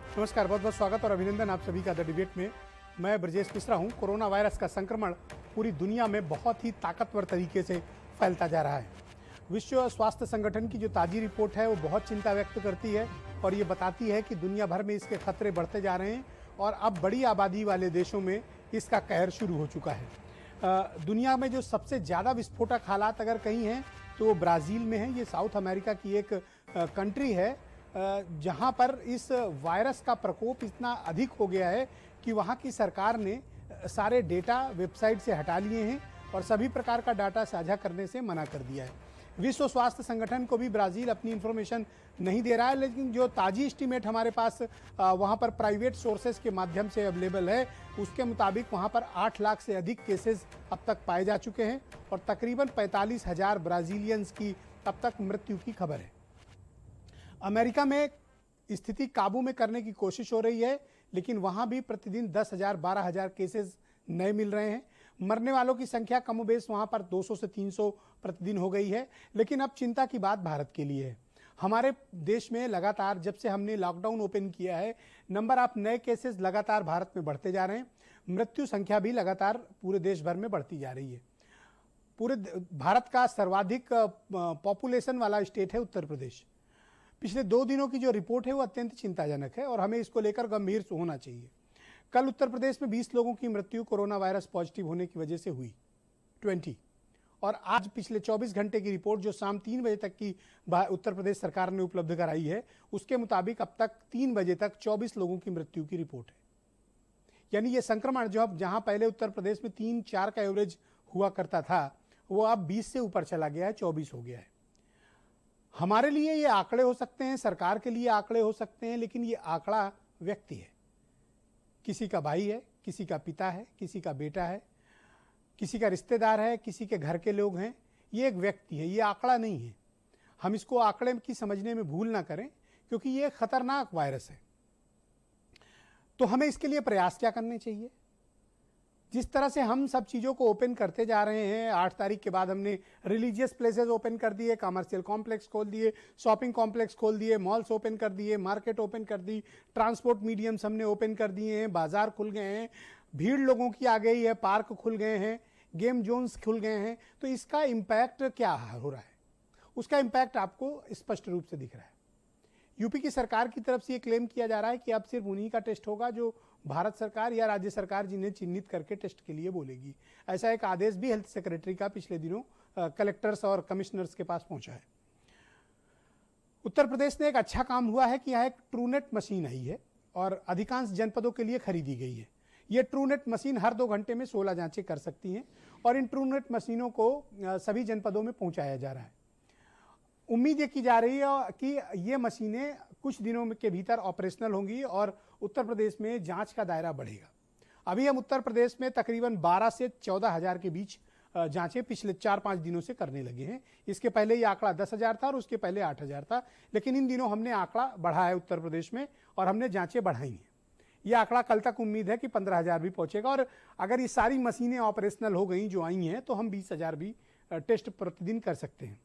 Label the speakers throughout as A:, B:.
A: नमस्कार, बहुत बहुत स्वागत और अभिनंदन आप सभी का द डिबेट में। मैं ब्रजेश मिश्रा हूं। कोरोना वायरस का संक्रमण पूरी दुनिया में बहुत ही ताकतवर तरीके से फैलता जा रहा है। विश्व स्वास्थ्य संगठन की जो ताज़ी रिपोर्ट है वो बहुत चिंता व्यक्त करती है और ये बताती है कि दुनिया भर में इसके खतरे बढ़ते जा रहे हैं और अब बड़ी आबादी वाले देशों में इसका कहर शुरू हो चुका है। दुनिया में जो सबसे ज़्यादा विस्फोटक हालात अगर कहीं हैं तो वो ब्राज़ील में है। ये साउथ अमेरिका की एक कंट्री है जहां पर इस वायरस का प्रकोप इतना अधिक हो गया है कि वहां की सरकार ने सारे डेटा वेबसाइट से हटा लिए हैं और सभी प्रकार का डाटा साझा करने से मना कर दिया है। विश्व स्वास्थ्य संगठन को भी ब्राज़ील अपनी इंफॉर्मेशन नहीं दे रहा है, लेकिन जो ताज़ी एस्टीमेट हमारे पास वहां पर प्राइवेट सोर्सेज के माध्यम से अवेलेबल है उसके मुताबिक वहां पर 8 लाख से अधिक केसेस अब तक पाए जा चुके हैं और तकरीबन 45,000 ब्राज़ीलियंस की अब तक मृत्यु की खबर है। अमेरिका में स्थिति काबू में करने की कोशिश हो रही है, लेकिन वहां भी प्रतिदिन 10,000 12,000 केसेस नए मिल रहे हैं। मरने वालों की संख्या कमोबेश वहां पर 200 से 300 प्रतिदिन हो गई है। लेकिन अब चिंता की बात भारत के लिए है। हमारे देश में लगातार जब से हमने लॉकडाउन ओपन किया है, नंबर ऑफ नए केसेस लगातार भारत में बढ़ते जा रहे हैं। मृत्यु संख्या भी लगातार पूरे देश भर में बढ़ती जा रही है। पूरे भारत का सर्वाधिक पॉपुलेशन वाला स्टेट है उत्तर प्रदेश। पिछले 2 दिनों की जो रिपोर्ट है वो अत्यंत चिंताजनक है और हमें इसको लेकर गंभीर होना चाहिए। कल उत्तर प्रदेश में 20 लोगों की मृत्यु कोरोना वायरस पॉजिटिव होने की वजह से हुई 20, और आज पिछले 24 घंटे की रिपोर्ट जो शाम 3 बजे तक की उत्तर प्रदेश सरकार ने उपलब्ध कराई है उसके मुताबिक अब तक 3 बजे तक 24 लोगों की मृत्यु की रिपोर्ट है। यानी ये संक्रमण जो अब जहां पहले उत्तर प्रदेश में 3-4 का एवरेज हुआ करता था वो अब 20 से ऊपर चला गया है, 24 हो गया है। हमारे लिए ये आंकड़े हो सकते हैं, सरकार के लिए आंकड़े हो सकते हैं, लेकिन ये आंकड़ा व्यक्ति है। किसी का भाई है, किसी का पिता है, किसी का बेटा है, किसी का रिश्तेदार है, किसी के घर के लोग हैं। ये एक व्यक्ति है, ये आंकड़ा नहीं है। हम इसको आंकड़े की समझने में भूल ना करें क्योंकि ये खतरनाक वायरस है। तो हमें इसके लिए प्रयास क्या करने चाहिए? जिस तरह से हम सब चीज़ों को ओपन करते जा रहे हैं, 8 तारीख के बाद हमने रिलीजियस प्लेसेस ओपन कर दिए, कमर्शियल कॉम्प्लेक्स खोल दिए, शॉपिंग कॉम्प्लेक्स खोल दिए, मॉल्स ओपन कर दिए, मार्केट ओपन कर दी, ट्रांसपोर्ट मीडियम्स हमने ओपन कर दिए हैं, बाजार खुल गए हैं, भीड़ लोगों की आ गई है, पार्क खुल गए हैं, गेम जोन्स खुल गए हैं। तो इसका इम्पैक्ट क्या हो रहा है? उसका इम्पैक्ट आपको स्पष्ट रूप से दिख रहा है। यूपी की सरकार की तरफ से ये क्लेम किया जा रहा है कि अब सिर्फ उन्हीं का टेस्ट होगा जो भारत सरकार या राज्य सरकार जिन्हें चिन्हित करके टेस्ट के लिए बोलेगी। ऐसा एक आदेश भी हेल्थ सेक्रेटरी का पिछले दिनों कलेक्टर्स और कमिश्नर्स के पास पहुंचा है। उत्तर प्रदेश ने एक अच्छा काम हुआ है कि यहाँ एक ट्रूनेट मशीन आई है और अधिकांश जनपदों के लिए खरीदी गई है। ये ट्रूनेट मशीन हर 2 घंटे में 16 जांचें कर सकती हैं और इन ट्रूनेट मशीनों को सभी जनपदों में पहुंचाया जा रहा है। उम्मीद ये की जा रही है कि ये मशीनें कुछ दिनों के भीतर ऑपरेशनल होंगी और उत्तर प्रदेश में जांच का दायरा बढ़ेगा। अभी हम उत्तर प्रदेश में तकरीबन 12 से 14,000 के बीच जांचें पिछले 4-5 दिनों से करने लगे हैं। इसके पहले ये आंकड़ा 10,000 था और उसके पहले 8,000 था, लेकिन इन दिनों हमने आंकड़ा बढ़ा है उत्तर प्रदेश में और हमने जांचें बढ़ाई हैं। ये आंकड़ा कल तक उम्मीद है कि 15,000 भी पहुंचेगा और अगर ये सारी मशीनें ऑपरेशनल हो गई जो आई हैं तो हम 20,000 भी टेस्ट प्रतिदिन कर सकते हैं।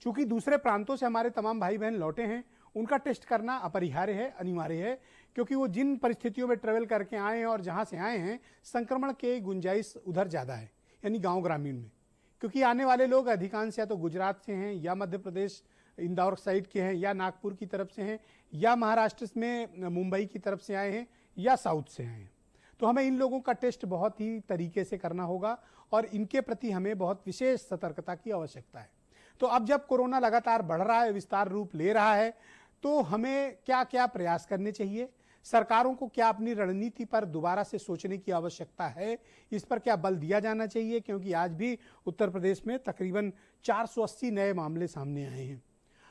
A: चूंकि दूसरे प्रांतों से हमारे तमाम भाई बहन लौटे हैं, उनका टेस्ट करना अपरिहार्य है, अनिवार्य है, क्योंकि वो जिन परिस्थितियों में ट्रेवल करके आए हैं और जहां से आए हैं संक्रमण के गुंजाइश उधर ज़्यादा है, यानी गांव ग्रामीण में। क्योंकि आने वाले लोग अधिकांश या तो गुजरात से हैं या मध्य प्रदेश इंदौर साइड के हैं या नागपुर की तरफ से हैं या महाराष्ट्र में मुंबई की तरफ से आए हैं या साउथ से आए हैं। तो हमें इन लोगों का टेस्ट बहुत ही तरीके से करना होगा और इनके प्रति हमें बहुत विशेष सतर्कता की आवश्यकता है। तो अब जब कोरोना लगातार बढ़ रहा है, विस्तार रूप ले रहा है, तो हमें क्या क्या प्रयास करने चाहिए? सरकारों को क्या अपनी रणनीति पर दोबारा से सोचने की आवश्यकता है? इस पर क्या बल दिया जाना चाहिए? क्योंकि आज भी उत्तर प्रदेश में तकरीबन 480 नए मामले सामने आए हैं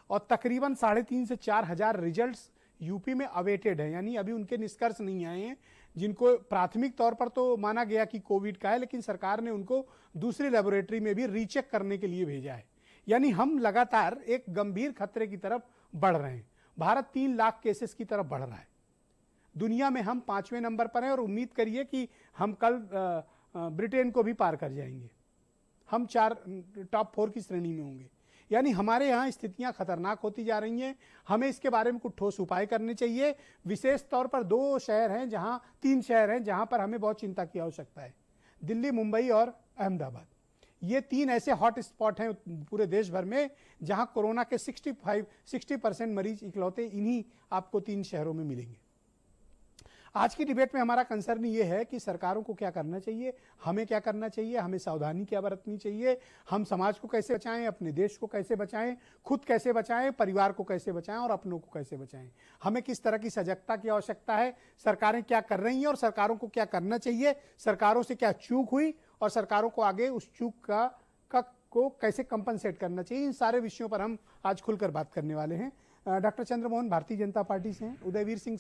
A: और तकरीबन 3,500 से 4,000 रिजल्ट्स यूपी में अवेटेड है, यानी अभी उनके निष्कर्ष नहीं आए हैं, जिनको प्राथमिक तौर पर तो माना गया कि कोविड का है, लेकिन सरकार ने उनको दूसरी लेबोरेटरी में भी रीचेक करने के लिए भेजा है। यानी हम लगातार एक गंभीर खतरे की तरफ बढ़ रहे हैं। भारत 3 लाख केसेस की तरफ बढ़ रहा है। दुनिया में हम 5वें नंबर पर हैं और उम्मीद करिए कि हम कल ब्रिटेन को भी पार कर जाएंगे। हम टॉप 4 की श्रेणी में होंगे। यानी हमारे यहाँ स्थितियां खतरनाक होती जा रही हैं। हमें इसके बारे में कुछ ठोस उपाय करने चाहिए। विशेष तौर पर 3 शहर हैं जहां पर हमें बहुत चिंता की आवश्यकता है, दिल्ली, मुंबई और अहमदाबाद। ये 3 ऐसे हॉट स्पॉट हैं पूरे देश भर में जहां कोरोना के 60% मरीज इकलौते इन्हीं आपको 3 शहरों में मिलेंगे। आज की डिबेट में हमारा कंसर्न ये है कि सरकारों को क्या करना चाहिए, हमें क्या करना चाहिए, हमें सावधानी क्या बरतनी चाहिए, हम समाज को कैसे बचाएं, अपने देश को कैसे बचाएं, खुद कैसे बचाएं, परिवार को कैसे बचाएं और अपनों को कैसे बचाएं। हमें किस तरह की सजगता की आवश्यकता है, सरकारें क्या कर रही हैं और सरकारों को क्या करना चाहिए, सरकारों से क्या चूक हुई और सरकारों को आगे उस चूक को कैसे कंपनसेट करना चाहिए। इन सारे विषयों पर हम आज खुलकर बात करने वाले हैं। डॉक्टर चंद्रमोहन भारतीय जनता पार्टी से हैं, उदयवीर सिंह